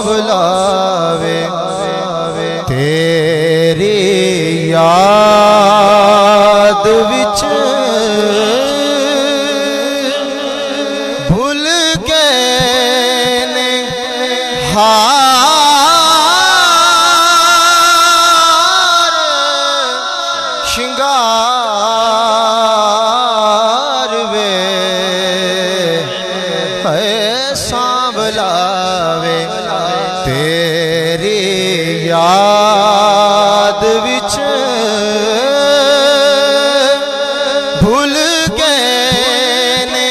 बुलावे तेरी याद विच भूल गए ने हार शिंगार वे है सांवलावे तेरी याद विच भूल गए ने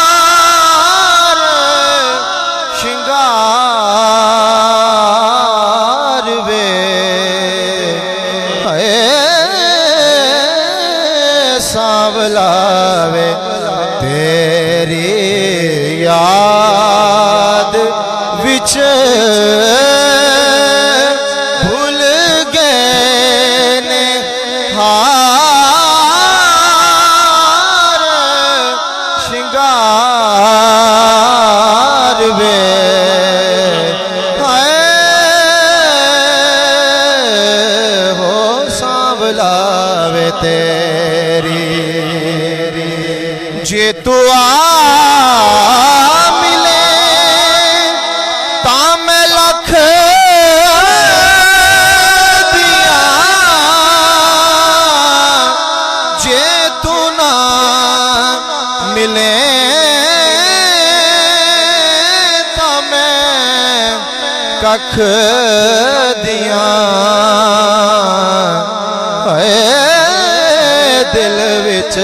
हार शिंगार वे है सांवलावे तेरी याद विच भूल गए ने हार शिंगार वे हो सांवलावे तेरी जे तू आ मिले तां मैं लख दिया जे तू ना मिले तां मैं कख दिया दिल विच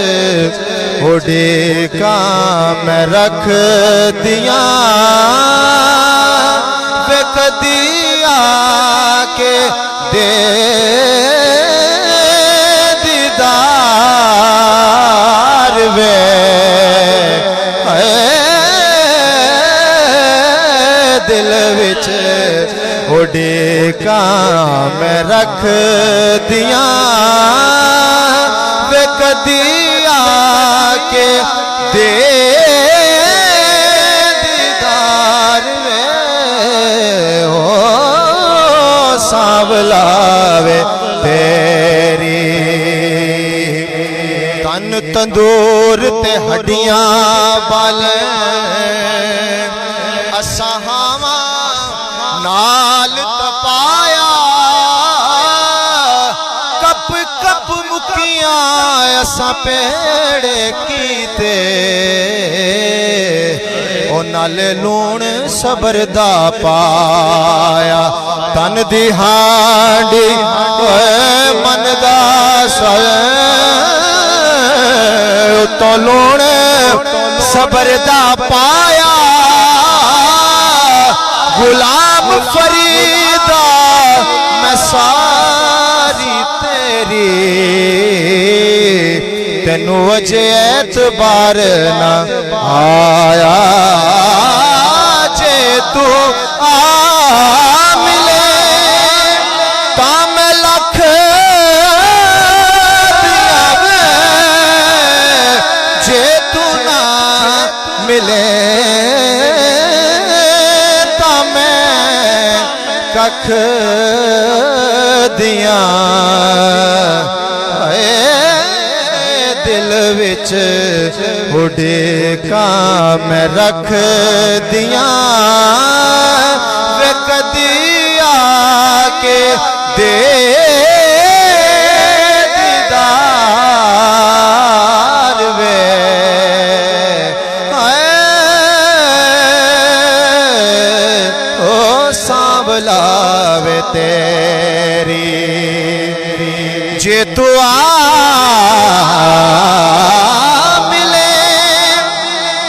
उड़ेका मैं रख दिया वे कदिया के दे दीदार वे दिल विच उड़ेका मैं रख दिया वे कदिया के दे दीदार में हो सांवलावे तेरी तन तंदूर ते हड्डियां बाले असा हावा नाल तपाया कप कप मुकियां असा पेड़े कीते ओ नाले लूण सबर दा पाया तन दी हांडी मन दा तो लूण सबर दा पाया गुलाम फरीदा मैं सारी तेरी तेनू अजे एतबार ना आया जे तू आ मिले तां मैं लख दिया वे जे तू ना मिले तां मैं कख दिया दिल विच उड़ेका मैं रख दिया वे कदिया के दे दीदार वे ओ सांवलावे तेरी जे तू आ मिले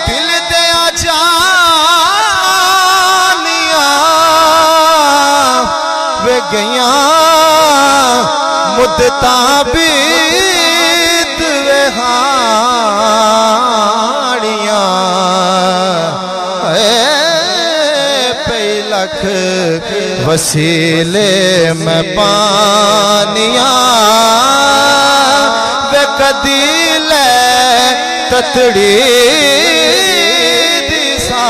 दिल दया जानिया वे गया मुद्दता बीत वे हाड़िया पे लख वसीले में पानिया वे कदी ले ततड़ी दी सा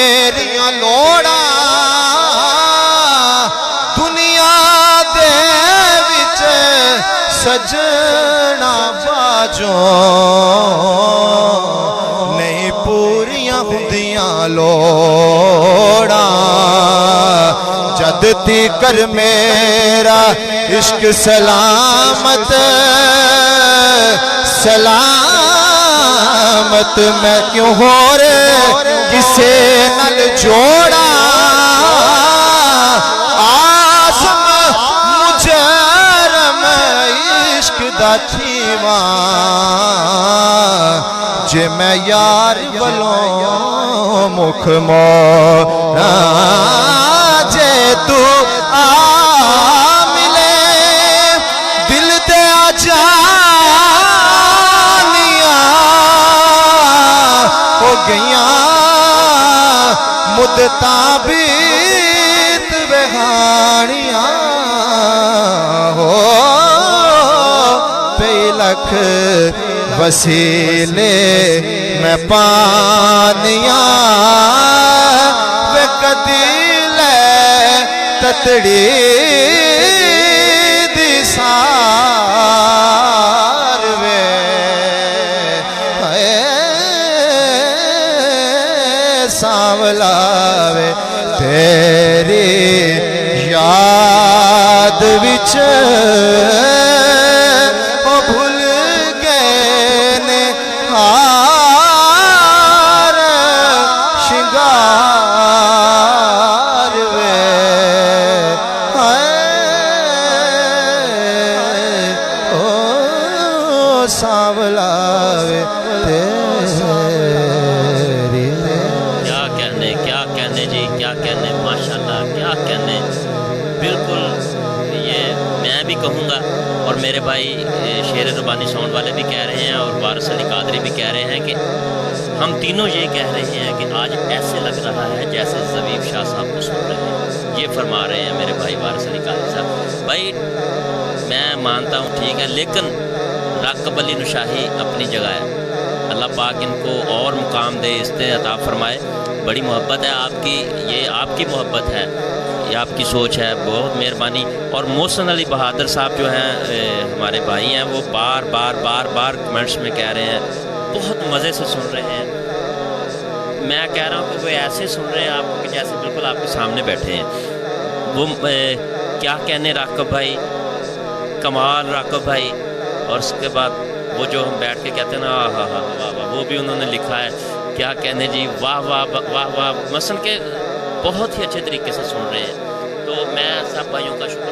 मेरिया लोड़ा दुनिया दे विच सजना बाजो नहीं पूरियां हुंदियां लोड़ा जद तीकर मेरा इश्क सलामत सलामत मैं क्यों हो रे किसे नल जोड़ा आसम मुजरम इश्क दा छीवा जे मैं यार वलों मुख मोड़ा जे तू आ मिले दिल दे आजानिया हो गईया मुद्दता बीत बहानिया हो पे लख वसीले मैं पानिया वे कदी ले ततड़ी दिसार वे सांवला वे तेरी याद विच ओ भूल गए ने हार शिंगार वे ओ सांवला वे तेरी क्या कहने जी, क्या कहने, माशाल्लाह क्या कहने। बिल्कुल ये मैं भी कहूँगा और मेरे भाई शेर रबानी साउंड वाले भी कह रहे हैं और वारिस अली कादरी भी कह रहे हैं कि हम तीनों ये कह रहे हैं कि आज ऐसे लग रहा है जैसे ज़बीब शाह साहब को सुन रहे हैं। ये फरमा रहे हैं मेरे भाई वारिस अली कादरी साहब। भाई मैं मानता हूँ ठीक है, लेकिन राकब अली नुशाही अपनी जगह है। अल्लाह पाक इनको और मुकाम दे, इस्ते अता फरमाए। बड़ी मोहब्बत है आपकी, ये आपकी मोहब्बत है, ये आपकी सोच है, बहुत मेहरबानी। और मोहसिन अली बहादुर साहब जो हैं हमारे भाई हैं, वो बार बार कमेंट्स में कह रहे हैं बहुत मज़े से सुन रहे हैं। मैं कह रहा हूँ कि वो ऐसे सुन रहे हैं आपको कि जैसे बिल्कुल आपके सामने बैठे हैं। वो क्या कहने राकब भाई, कमाल राकब भाई। और उसके बाद वो जो हम बैठ के कहते हैं ना वाह वाह वाह, वो भी उन्होंने लिखा है। क्या कहने जी, वाह वाह वाह वाह, मसन के बहुत ही अच्छे तरीके से सुन रहे हैं। तो मैं सब भाइयों का शुक्र